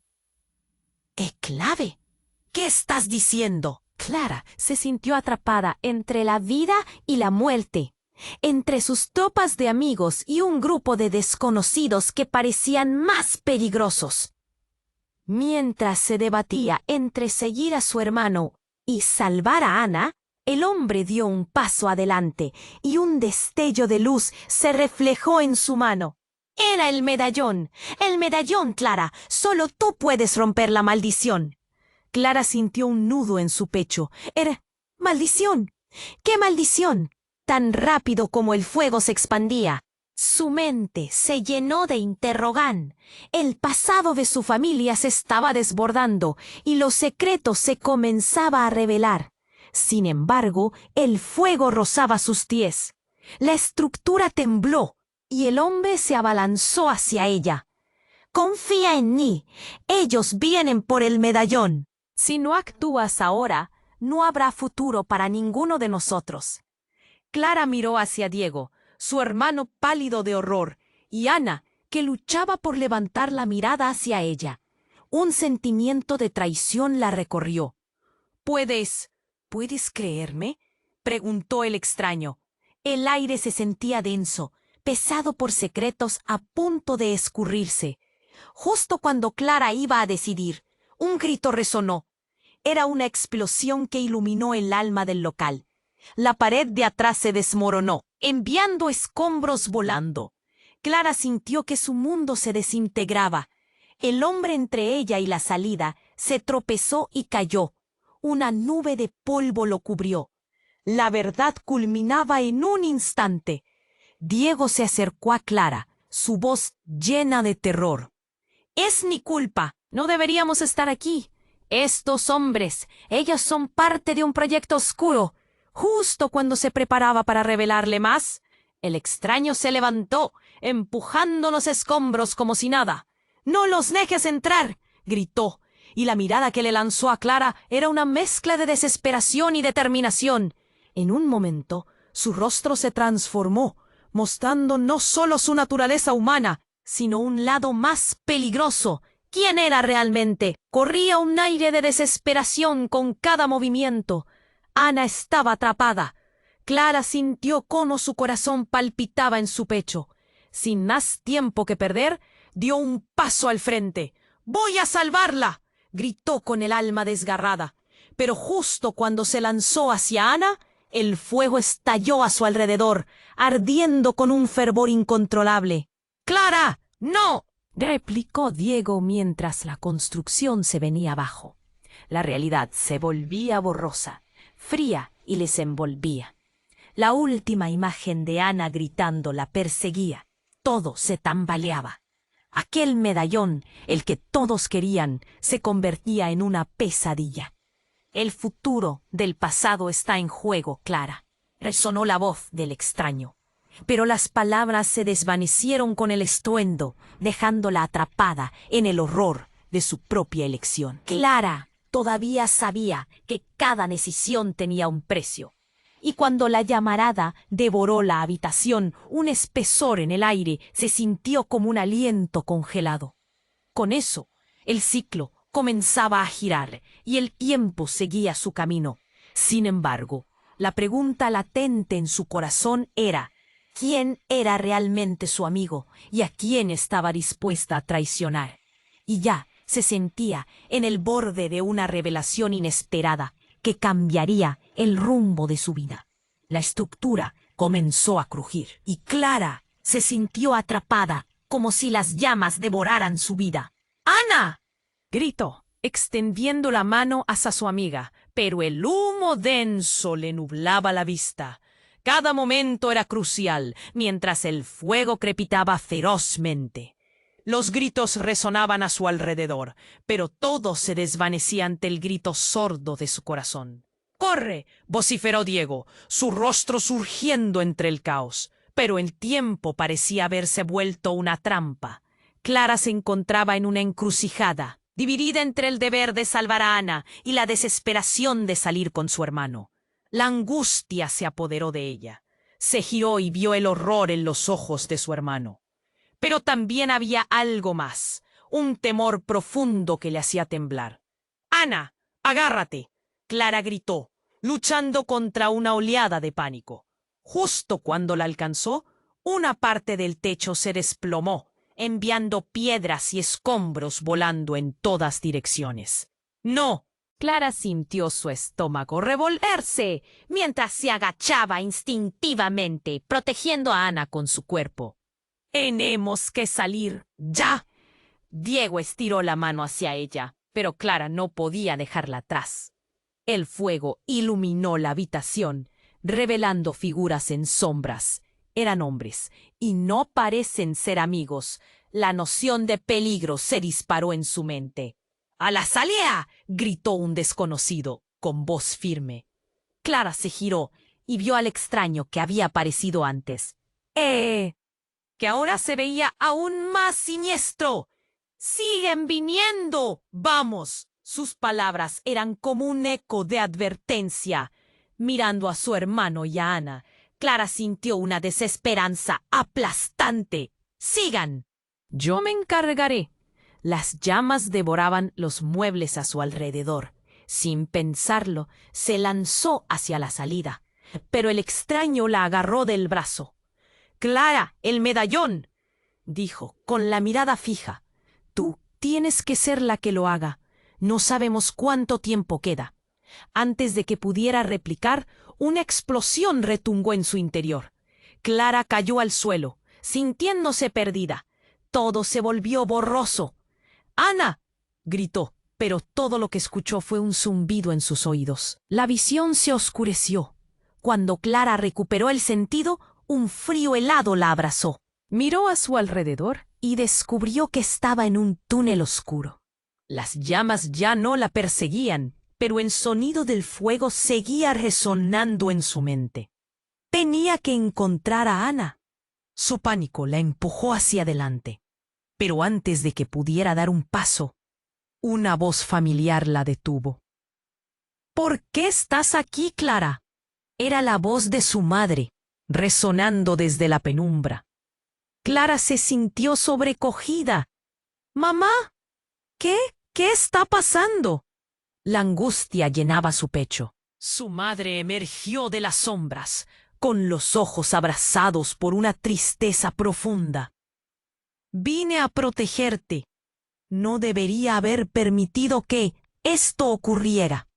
«¿Qué clave? ¿Qué estás diciendo?» Clara se sintió atrapada entre la vida y la muerte, entre sus tropas de amigos y un grupo de desconocidos que parecían más peligrosos. Mientras se debatía entre seguir a su hermano y salvar a Ana, el hombre dio un paso adelante y un destello de luz se reflejó en su mano. Era el medallón. ¡El medallón, Clara! Solo tú puedes romper la maldición. Clara sintió un nudo en su pecho. Era... ¡maldición! ¡Qué maldición! Tan rápido como el fuego se expandía. Su mente se llenó de interrogán. El pasado de su familia se estaba desbordando y los secretos se comenzaba a revelar. Sin embargo, el fuego rozaba sus pies. La estructura tembló y el hombre se abalanzó hacia ella. «Confía en mí. Ellos vienen por el medallón. Si no actúas ahora, no habrá futuro para ninguno de nosotros». Clara miró hacia Diego, su hermano pálido de horror, y Ana, que luchaba por levantar la mirada hacia ella. Un sentimiento de traición la recorrió. ¿Puedes creerme?», preguntó el extraño. El aire se sentía denso, pesado por secretos a punto de escurrirse. Justo cuando Clara iba a decidir, un grito resonó. Era una explosión que iluminó el alma del local. La pared de atrás se desmoronó, enviando escombros volando. Clara sintió que su mundo se desintegraba. El hombre entre ella y la salida se tropezó y cayó. Una nube de polvo lo cubrió. La verdad culminaba en un instante. Diego se acercó a Clara, su voz llena de terror. «Es mi culpa. No deberíamos estar aquí. Estos hombres, ellos son parte de un proyecto oscuro». Justo cuando se preparaba para revelarle más, el extraño se levantó, empujando los escombros como si nada. «¡No los dejes entrar!», gritó, y la mirada que le lanzó a Clara era una mezcla de desesperación y determinación. En un momento, su rostro se transformó, mostrando no solo su naturaleza humana, sino un lado más peligroso. ¿Quién era realmente? Corría un aire de desesperación con cada movimiento. Ana estaba atrapada. Clara sintió cómo su corazón palpitaba en su pecho. Sin más tiempo que perder, dio un paso al frente. «¡Voy a salvarla!», gritó con el alma desgarrada. Pero justo cuando se lanzó hacia Ana, el fuego estalló a su alrededor, ardiendo con un fervor incontrolable. «¡Clara, no!», replicó Diego mientras la construcción se venía abajo. La realidad se volvía borrosa, fría, y les envolvía. La última imagen de Ana gritando la perseguía. Todo se tambaleaba. Aquel medallón, el que todos querían, se convertía en una pesadilla. «El futuro del pasado está en juego, Clara», resonó la voz del extraño. Pero las palabras se desvanecieron con el estruendo, dejándola atrapada en el horror de su propia elección. Clara todavía sabía que cada decisión tenía un precio. Y cuando la llamarada devoró la habitación, un espesor en el aire se sintió como un aliento congelado. Con eso, el ciclo comenzaba a girar y el tiempo seguía su camino. Sin embargo, la pregunta latente en su corazón era: ¿quién era realmente su amigo y a quién estaba dispuesta a traicionar? Y ya se sentía en el borde de una revelación inesperada que cambiaría el rumbo de su vida. La estructura comenzó a crujir y Clara se sintió atrapada, como si las llamas devoraran su vida. ¡Ana!, gritó, extendiendo la mano hacia su amiga, pero el humo denso le nublaba la vista. Cada momento era crucial, mientras el fuego crepitaba ferozmente. Los gritos resonaban a su alrededor, pero todo se desvanecía ante el grito sordo de su corazón. ¡Corre!, vociferó Diego, su rostro surgiendo entre el caos. Pero el tiempo parecía haberse vuelto una trampa. Clara se encontraba en una encrucijada, dividida entre el deber de salvar a Ana y la desesperación de salir con su hermano. La angustia se apoderó de ella. Se giró y vio el horror en los ojos de su hermano. Pero también había algo más, un temor profundo que le hacía temblar. «¡Ana, agárrate!», Clara gritó, luchando contra una oleada de pánico. Justo cuando la alcanzó, una parte del techo se desplomó, enviando piedras y escombros volando en todas direcciones. «¡No!». Clara sintió su estómago revolverse mientras se agachaba instintivamente, protegiendo a Ana con su cuerpo. «Tenemos que salir, ya». Diego estiró la mano hacia ella, pero Clara no podía dejarla atrás. El fuego iluminó la habitación, revelando figuras en sombras. Eran hombres, y no parecen ser amigos. La noción de peligro se disparó en su mente. «¡A la salida!», gritó un desconocido, con voz firme. Clara se giró y vio al extraño que había aparecido antes. Que ahora se veía aún más siniestro. «¡Siguen viniendo! ¡Vamos!». Sus palabras eran como un eco de advertencia. Mirando a su hermano y a Ana, Clara sintió una desesperanza aplastante. «¡Sigan! Yo me encargaré». Las llamas devoraban los muebles a su alrededor. Sin pensarlo, se lanzó hacia la salida, pero el extraño la agarró del brazo. «¡Clara, el medallón!», dijo, con la mirada fija. «Tú tienes que ser la que lo haga. No sabemos cuánto tiempo queda». Antes de que pudiera replicar, una explosión retumbó en su interior. Clara cayó al suelo, sintiéndose perdida. Todo se volvió borroso. «¡Ana!», gritó, pero todo lo que escuchó fue un zumbido en sus oídos. La visión se oscureció. Cuando Clara recuperó el sentido, un frío helado la abrazó. Miró a su alrededor y descubrió que estaba en un túnel oscuro. Las llamas ya no la perseguían, pero el sonido del fuego seguía resonando en su mente. Tenía que encontrar a Ana. Su pánico la empujó hacia adelante, pero antes de que pudiera dar un paso, una voz familiar la detuvo. «¿Por qué estás aquí, Clara?». Era la voz de su madre, resonando desde la penumbra. Clara se sintió sobrecogida. «¡Mamá! ¿Qué está pasando?». La angustia llenaba su pecho. Su madre emergió de las sombras, con los ojos abrasados por una tristeza profunda. «Vine a protegerte. No debería haber permitido que esto ocurriera».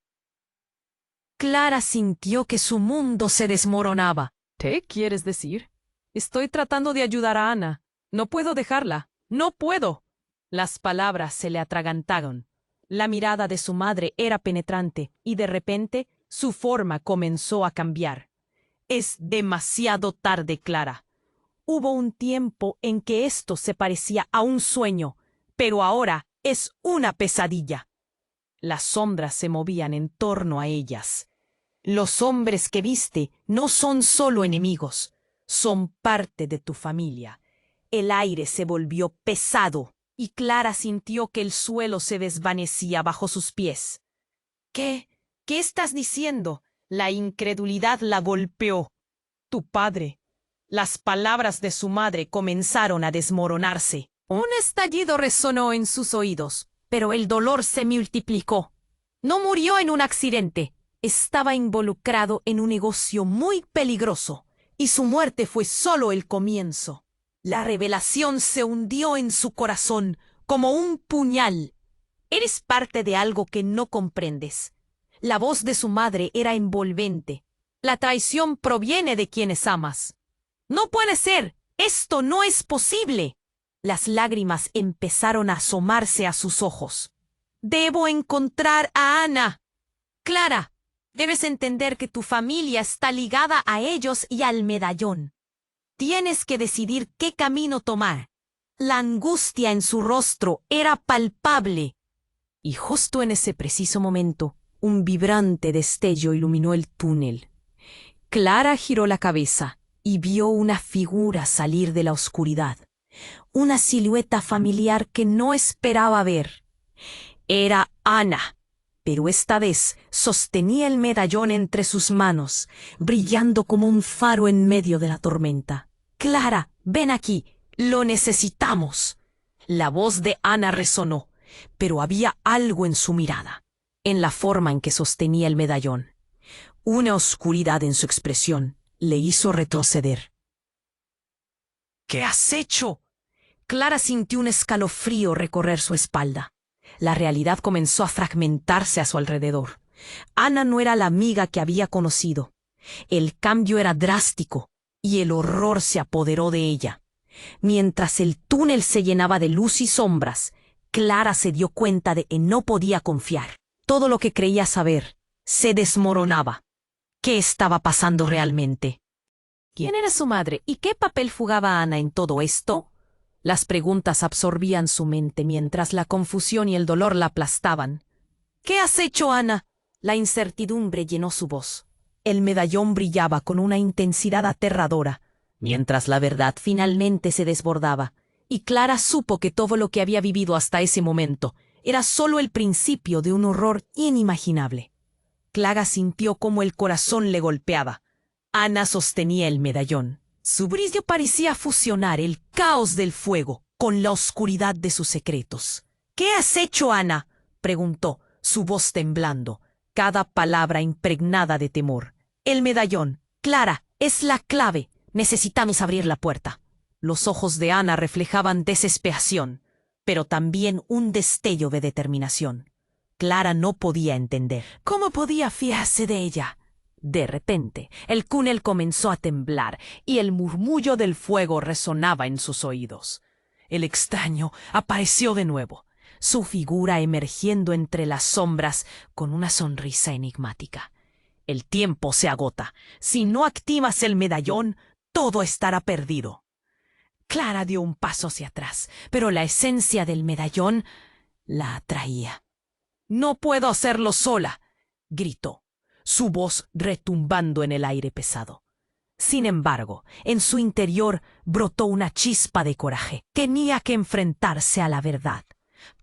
Clara sintió que su mundo se desmoronaba. «¿Qué quieres decir? Estoy tratando de ayudar a Ana. No puedo dejarla. ¡No puedo!». Las palabras se le atragantaron. La mirada de su madre era penetrante y de repente su forma comenzó a cambiar. «Es demasiado tarde, Clara. Hubo un tiempo en que esto se parecía a un sueño, pero ahora es una pesadilla». Las sombras se movían en torno a ellas. «Los hombres que viste no son solo enemigos, son parte de tu familia». El aire se volvió pesado y Clara sintió que el suelo se desvanecía bajo sus pies. ¿Qué estás diciendo?». La incredulidad la golpeó. «Tu padre». Las palabras de su madre comenzaron a desmoronarse. Un estallido resonó en sus oídos. pero el dolor se multiplicó. No murió en un accidente. Estaba involucrado en un negocio muy peligroso, y su muerte fue solo el comienzo. La revelación se hundió en su corazón como un puñal. Eres parte de algo que no comprendes. La voz de su madre era envolvente. La traición proviene de quienes amas. No puede ser. Esto no es posible. Las lágrimas empezaron a asomarse a sus ojos. Debo encontrar a Ana. Clara, debes entender que tu familia está ligada a ellos y al medallón. Tienes que decidir qué camino tomar. La angustia en su rostro era palpable. Y justo en ese preciso momento, un vibrante destello iluminó el túnel. Clara giró la cabeza y vio una figura salir de la oscuridad. Una silueta familiar que no esperaba ver. Era Ana, pero esta vez sostenía el medallón entre sus manos, brillando como un faro en medio de la tormenta. «Clara, ven aquí, lo necesitamos». La voz de Ana resonó, pero había algo en su mirada, en la forma en que sostenía el medallón. Una oscuridad en su expresión le hizo retroceder. «¿Qué has hecho?». Clara sintió un escalofrío recorrer su espalda. La realidad comenzó a fragmentarse a su alrededor. Ana no era la amiga que había conocido. El cambio era drástico y el horror se apoderó de ella. Mientras el túnel se llenaba de luz y sombras, Clara se dio cuenta de que no podía confiar. Todo lo que creía saber se desmoronaba. ¿Qué estaba pasando realmente? ¿Quién era su madre y qué papel jugaba Ana en todo esto? Las preguntas absorbían su mente mientras la confusión y el dolor la aplastaban. «¿Qué has hecho, Ana?». La incertidumbre llenó su voz. El medallón brillaba con una intensidad aterradora, mientras la verdad finalmente se desbordaba, y Clara supo que todo lo que había vivido hasta ese momento era solo el principio de un horror inimaginable. Clara sintió cómo el corazón le golpeaba. Ana sostenía el medallón. Su brillo parecía fusionar el caos del fuego con la oscuridad de sus secretos. «¿Qué has hecho, Ana?», preguntó, su voz temblando, cada palabra impregnada de temor. «El medallón. Clara, es la clave. Necesitamos abrir la puerta». Los ojos de Ana reflejaban desesperación, pero también un destello de determinación. Clara no podía entender. ¿Cómo podía fiarse de ella? De repente, el túnel comenzó a temblar y el murmullo del fuego resonaba en sus oídos. El extraño apareció de nuevo, su figura emergiendo entre las sombras con una sonrisa enigmática. «El tiempo se agota. Si no activas el medallón, todo estará perdido». Clara dio un paso hacia atrás, pero la esencia del medallón la atraía. «No puedo hacerlo sola», gritó, su voz retumbando en el aire pesado. Sin embargo, en su interior brotó una chispa de coraje. Tenía que enfrentarse a la verdad,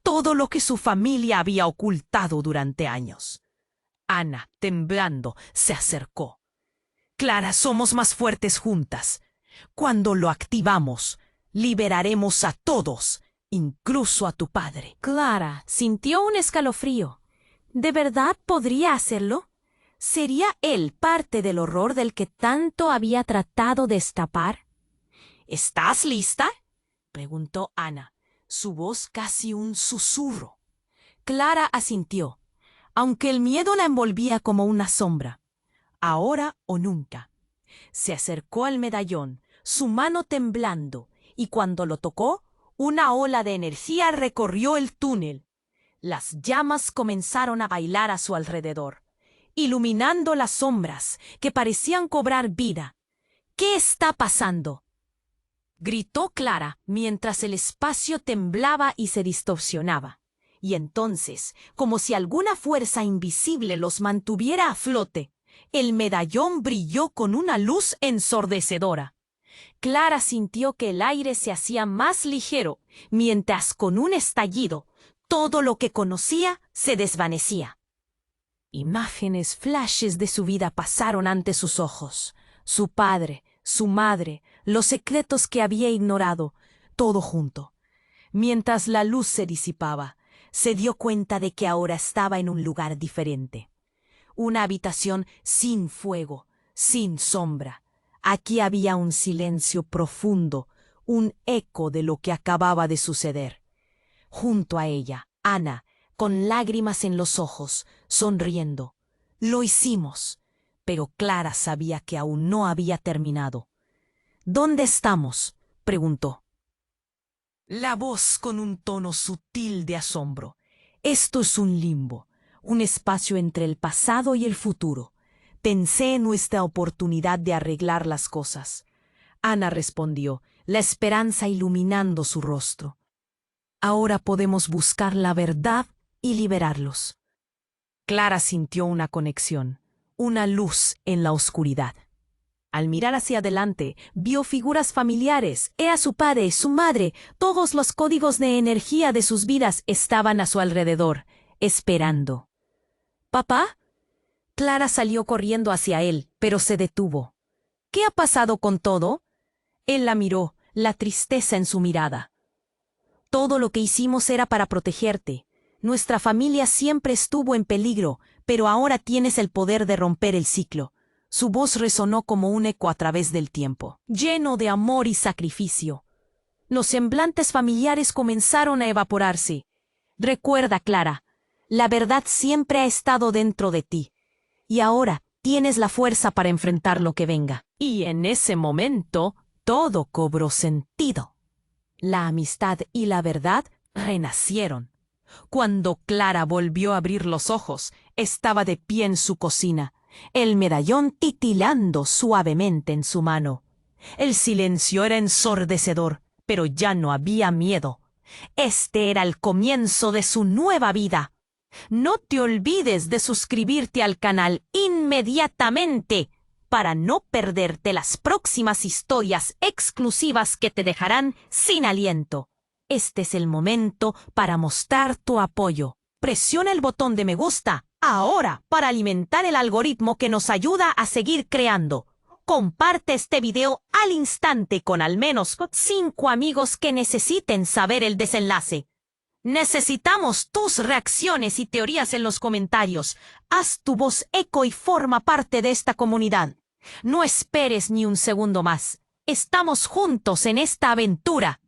todo lo que su familia había ocultado durante años. Ana, temblando, se acercó. «Clara, somos más fuertes juntas. Cuando lo activamos, liberaremos a todos, incluso a tu padre». Clara sintió un escalofrío. ¿De verdad podría hacerlo? ¿Sería él parte del horror del que tanto había tratado de escapar? «¿Estás lista?», preguntó Ana, su voz casi un susurro. Clara asintió, aunque el miedo la envolvía como una sombra. Ahora o nunca. Se acercó al medallón, su mano temblando, y cuando lo tocó, una ola de energía recorrió el túnel. Las llamas comenzaron a bailar a su alrededor, iluminando las sombras que parecían cobrar vida. «¿Qué está pasando?», gritó Clara mientras el espacio temblaba y se distorsionaba. Y entonces, como si alguna fuerza invisible los mantuviera a flote, el medallón brilló con una luz ensordecedora. Clara sintió que el aire se hacía más ligero, mientras con un estallido, todo lo que conocía se desvanecía. Imágenes, flashes de su vida pasaron ante sus ojos. Su padre, su madre, los secretos que había ignorado, todo junto. Mientras la luz se disipaba, se dio cuenta de que ahora estaba en un lugar diferente. Una habitación sin fuego, sin sombra. Aquí había un silencio profundo, un eco de lo que acababa de suceder. Junto a ella, Ana, con lágrimas en los ojos, sonriendo. Lo hicimos, pero Clara sabía que aún no había terminado. ¿Dónde estamos?, preguntó. La voz con un tono sutil de asombro. Esto es un limbo, un espacio entre el pasado y el futuro. Pensé en nuestra oportunidad de arreglar las cosas. Ana respondió, la esperanza iluminando su rostro. Ahora podemos buscar la verdad y liberarlos. Clara sintió una conexión, una luz en la oscuridad. Al mirar hacia adelante, vio figuras familiares. Era su padre, su madre. Todos los códigos de energía de sus vidas estaban a su alrededor, esperando. ¿Papá? Clara salió corriendo hacia él, pero se detuvo. ¿Qué ha pasado con todo? Él la miró, la tristeza en su mirada. Todo lo que hicimos era para protegerte. Nuestra familia siempre estuvo en peligro, pero ahora tienes el poder de romper el ciclo. Su voz resonó como un eco a través del tiempo, lleno de amor y sacrificio. Los semblantes familiares comenzaron a evaporarse. Recuerda, Clara, la verdad siempre ha estado dentro de ti. Y ahora tienes la fuerza para enfrentar lo que venga. Y en ese momento, todo cobró sentido. La amistad y la verdad renacieron. Cuando Clara volvió a abrir los ojos, estaba de pie en su cocina, el medallón titilando suavemente en su mano. El silencio era ensordecedor, pero ya no había miedo. Este era el comienzo de su nueva vida. No te olvides de suscribirte al canal inmediatamente para no perderte las próximas historias exclusivas que te dejarán sin aliento. Este es el momento para mostrar tu apoyo. Presiona el botón de me gusta ahora para alimentar el algoritmo que nos ayuda a seguir creando. Comparte este video al instante con al menos 5 amigos que necesiten saber el desenlace. Necesitamos tus reacciones y teorías en los comentarios. Haz tu voz eco y forma parte de esta comunidad. No esperes ni un segundo más. Estamos juntos en esta aventura.